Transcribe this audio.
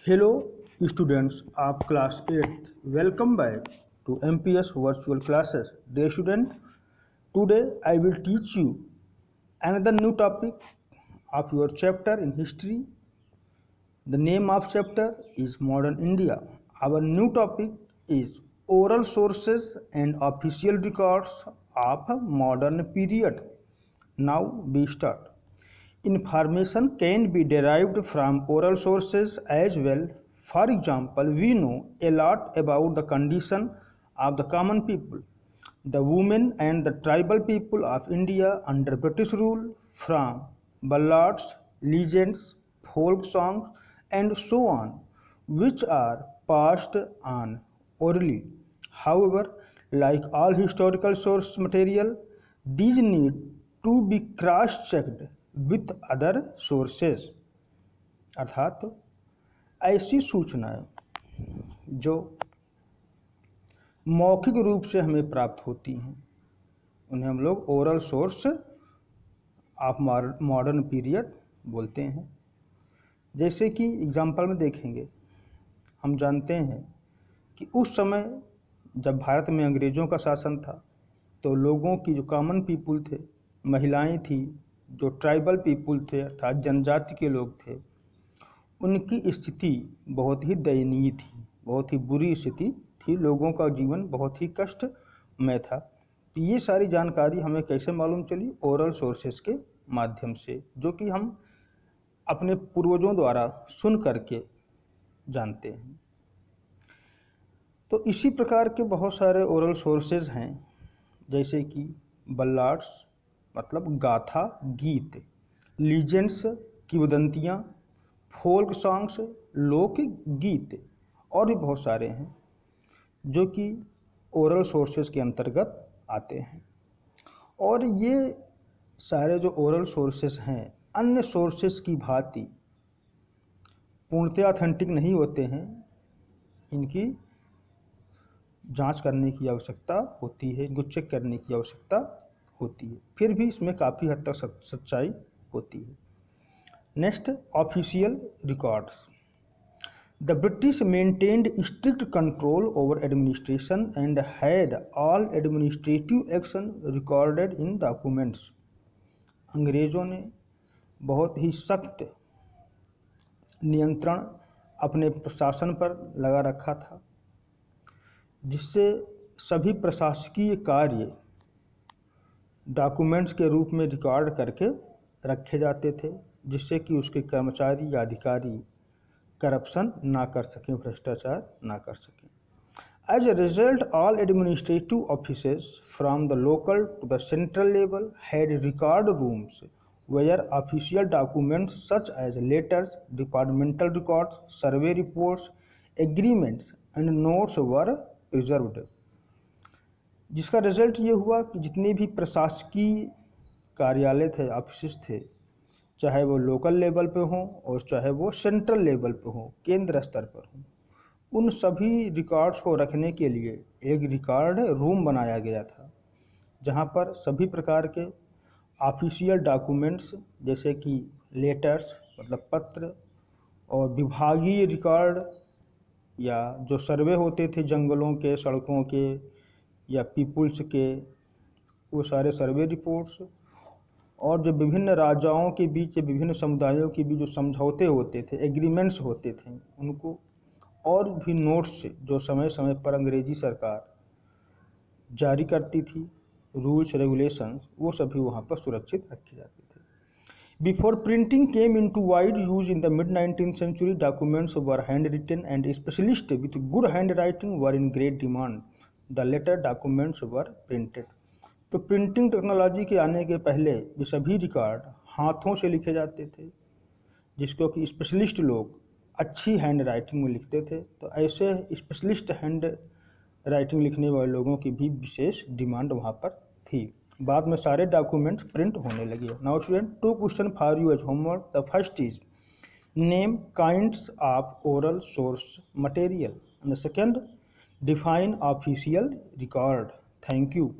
Hello students of class 8th. Welcome back to MPS virtual classes. Dear student, today I will teach you another new topic of your chapter in history. The name of chapter is Modern India. Our new topic is oral sources and official records of modern period. Now we start. Information can be derived from oral sources as well. For example, we know a lot about the condition of the common people, the women and the tribal people of India under British rule, from ballads, legends, folk songs, and so on, which are passed on orally. However, like all historical source material, these need to be cross-checked with other sources, अर्थात ऐसी सूचनाएं जो मौखिक रूप से हमें प्राप्त होती हैं उन्हें हम लोग oral source of modern period बोलते हैं। जैसे कि एग्जाम्पल में देखेंगे, हम जानते हैं कि उस समय जब भारत में अंग्रेज़ों का शासन था तो लोगों की जो कॉमन पीपुल थे, महिलाएं थी, जो ट्राइबल पीपुल थे अर्थात जनजाति के लोग थे, उनकी स्थिति बहुत ही दयनीय थी, बहुत ही बुरी स्थिति थी, लोगों का जीवन बहुत ही कष्टमय था। तो ये सारी जानकारी हमें कैसे मालूम चली? ओरल सोर्सेस के माध्यम से, जो कि हम अपने पूर्वजों द्वारा सुन करके जानते हैं। तो इसी प्रकार के बहुत सारे ओरल सोर्सेज हैं, जैसे कि बल्लाड्स मतलब गाथा गीत, लीजेंड्स किंवदंतियाँ, फोल्क सॉन्ग्स लोक गीत और भी बहुत सारे हैं जो कि ओरल सोर्सेज के अंतर्गत आते हैं। और ये सारे जो ओरल सोर्सेज हैं अन्य सोर्सेज की भांति पूर्णतः ऑथेंटिक नहीं होते हैं, इनकी जांच करने की आवश्यकता होती है, इनको चेक करने की आवश्यकता होती है, फिर भी इसमें काफ़ी हद तक सच्चाई होती है। Next, official records. The British maintained strict control over administration and had all administrative action recorded in documents. अंग्रेज़ों ने बहुत ही सख्त नियंत्रण अपने प्रशासन पर लगा रखा था, जिससे सभी प्रशासकीय कार्य डॉक्यूमेंट्स के रूप में रिकॉर्ड करके रखे जाते थे, जिससे कि उसके कर्मचारी या अधिकारी करप्शन ना कर सकें, भ्रष्टाचार ना कर सकें। As a result, all administrative offices from the local to the central level had record rooms where official documents such as letters, departmental records, survey reports, agreements and notes were preserved. जिसका result ये हुआ कि जितने भी प्रशासकीय कार्यालय थे, office थे, चाहे वो लोकल लेवल पे हों और चाहे वो सेंट्रल लेवल पे हों, केंद्र स्तर पर हों, उन सभी रिकॉर्ड्स को रखने के लिए एक रिकॉर्ड रूम बनाया गया था, जहाँ पर सभी प्रकार के ऑफिशियल डॉक्यूमेंट्स जैसे कि लेटर्स मतलब पत्र और विभागीय रिकॉर्ड या जो सर्वे होते थे जंगलों के, सड़कों के या पीपुल्स के, वो सारे सर्वे रिपोर्ट्स, और जो विभिन्न राजाओं के बीच या विभिन्न समुदायों के बीच जो समझौते होते थे, एग्रीमेंट्स होते थे, उनको और भी नोट्स जो समय समय पर अंग्रेजी सरकार जारी करती थी, रूल्स रेगुलेशंस, वो सभी वहाँ पर सुरक्षित रखे जाते थे। Before printing came into wide use in the mid-19th century, documents were handwritten and specialists with good handwriting were in great demand. The later documents were printed. तो प्रिंटिंग टेक्नोलॉजी के आने के पहले ये सभी रिकॉर्ड हाथों से लिखे जाते थे, जिसको कि स्पेशलिस्ट लोग अच्छी हैंड राइटिंग में लिखते थे। तो ऐसे स्पेशलिस्ट हैंड राइटिंग लिखने वाले लोगों की भी विशेष डिमांड वहाँ पर थी। बाद में सारे डॉक्यूमेंट्स प्रिंट होने लगे। Now student, 2 question for you as homework. The first is name kinds of oral source material and the second define official record. Thank you.